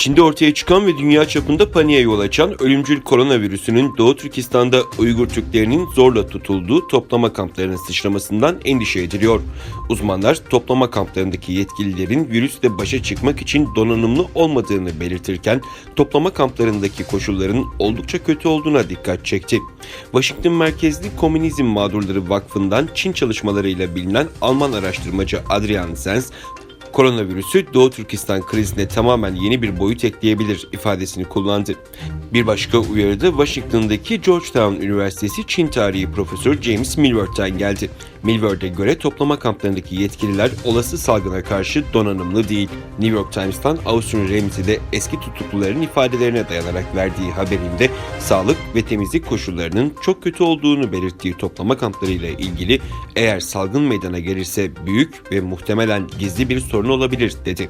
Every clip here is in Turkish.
Çin'de ortaya çıkan ve dünya çapında paniğe yol açan ölümcül koronavirüsünün Doğu Türkistan'da Uygur Türklerinin zorla tutulduğu toplama kamplarının sıçramasından endişe ediliyor. Uzmanlar toplama kamplarındaki yetkililerin virüsle başa çıkmak için donanımlı olmadığını belirtirken toplama kamplarındaki koşulların oldukça kötü olduğuna dikkat çekti. Washington merkezli Komünizm Mağdurları Vakfı'ndan Çin çalışmalarıyla bilinen Alman araştırmacı Adrian Zenz, koronavirüsü Doğu Türkistan krizine tamamen yeni bir boyut ekleyebilir ifadesini kullandı. Bir başka uyarıda Washington'daki Georgetown Üniversitesi Çin Tarihi Profesörü James Milward'dan geldi. Milward'a göre toplama kamplarındaki yetkililer olası salgına karşı donanımlı değil. New York Times'tan Avusturya Remzi'de eski tutukluların ifadelerine dayanarak verdiği haberinde sağlık ve temizlik koşullarının çok kötü olduğunu belirttiği toplama kamplarıyla ilgili eğer salgın meydana gelirse büyük ve muhtemelen gizli bir sorun olabilir dedi.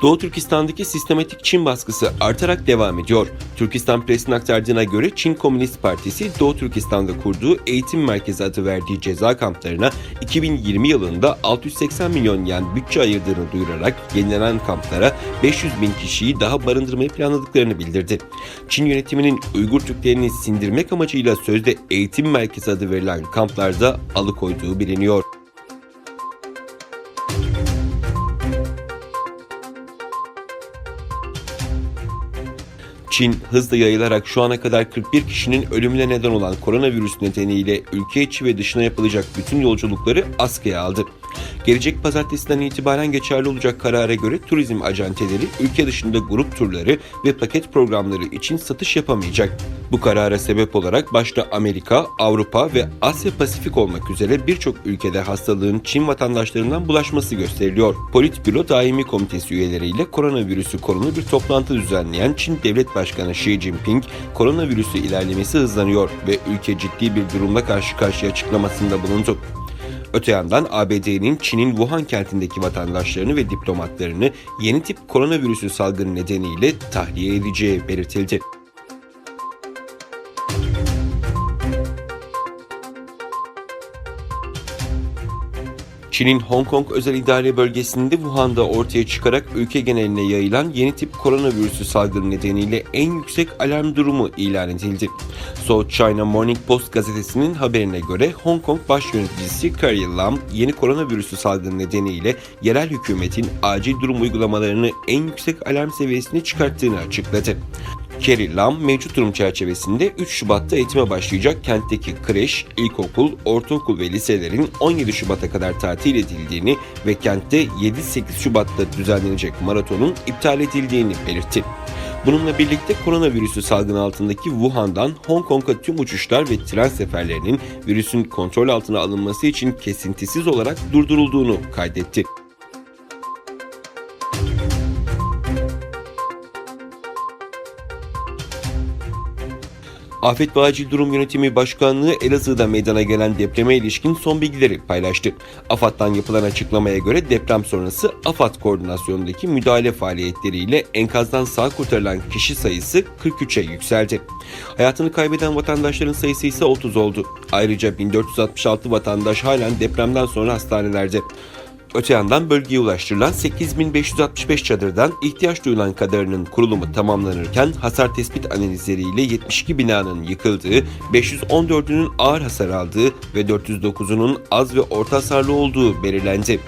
Doğu Türkistan'daki sistematik Çin baskısı artarak devam ediyor. Türkistan Press'in aktardığına göre Çin Komünist Partisi Doğu Türkistan'da kurduğu eğitim merkezi adı verdiği ceza kamplarına 2020 yılında 680 milyon yen bütçe ayırdığını duyurarak yenilenen kamplara 500 bin kişiyi daha barındırmayı planladıklarını bildirdi. Çin yönetiminin Uygur Türklerini sindirmek amacıyla sözde eğitim merkezi adı verilen kamplarda alıkoyduğu biliniyor. Çin, hızla yayılarak şu ana kadar 41 kişinin ölümüne neden olan koronavirüs nedeniyle ülke içi ve dışına yapılacak bütün yolculukları askıya aldı. Gelecek pazartesiden itibaren geçerli olacak karara göre turizm acenteleri ülke dışında grup turları ve paket programları için satış yapamayacak. Bu karara sebep olarak başta Amerika, Avrupa ve Asya Pasifik olmak üzere birçok ülkede hastalığın Çin vatandaşlarından bulaşması gösteriliyor. Politbüro Daimi Komitesi üyeleriyle koronavirüsü konulu bir toplantı düzenleyen Çin Devlet Başkanı Xi Jinping, koronavirüsü ilerlemesi hızlanıyor ve ülke ciddi bir durumla karşı karşıya açıklamasında bulundu. Öte yandan ABD'nin Çin'in Wuhan kentindeki vatandaşlarını ve diplomatlarını yeni tip koronavirüsü salgını nedeniyle tahliye edeceği belirtildi. Çin'in Hong Kong Özel İdare Bölgesi'nde Wuhan'da ortaya çıkarak ülke geneline yayılan yeni tip koronavirüsü salgını nedeniyle en yüksek alarm durumu ilan edildi. South China Morning Post gazetesinin haberine göre Hong Kong baş yöneticisi Carrie Lam, yeni koronavirüsü salgını nedeniyle yerel hükümetin acil durum uygulamalarını en yüksek alarm seviyesine çıkarttığını açıkladı. Carrie Lam, mevcut durum çerçevesinde 3 Şubat'ta eğitime başlayacak kentteki kreş, ilkokul, ortaokul ve liselerin 17 Şubat'a kadar tatil edildiğini ve kentte 7-8 Şubat'ta düzenlenecek maratonun iptal edildiğini belirtti. Bununla birlikte koronavirüsü salgını altındaki Wuhan'dan Hong Kong'a tüm uçuşlar ve tren seferlerinin virüsün kontrol altına alınması için kesintisiz olarak durdurulduğunu kaydetti. Afet ve Acil Durum Yönetimi Başkanlığı Elazığ'da meydana gelen depreme ilişkin son bilgileri paylaştı. AFAD'dan yapılan açıklamaya göre deprem sonrası AFAD koordinasyonundaki müdahale faaliyetleriyle enkazdan sağ kurtarılan kişi sayısı 43'e yükseldi. Hayatını kaybeden vatandaşların sayısı ise 30 oldu. Ayrıca 1466 vatandaş halen depremden sonra hastanelerde. Öte yandan bölgeye ulaştırılan 8565 çadırdan ihtiyaç duyulan kadarının kurulumu tamamlanırken hasar tespit analizleriyle 72 binanın yıkıldığı, 514'ünün ağır hasar aldığı ve 409'unun az ve orta hasarlı olduğu belirlendi.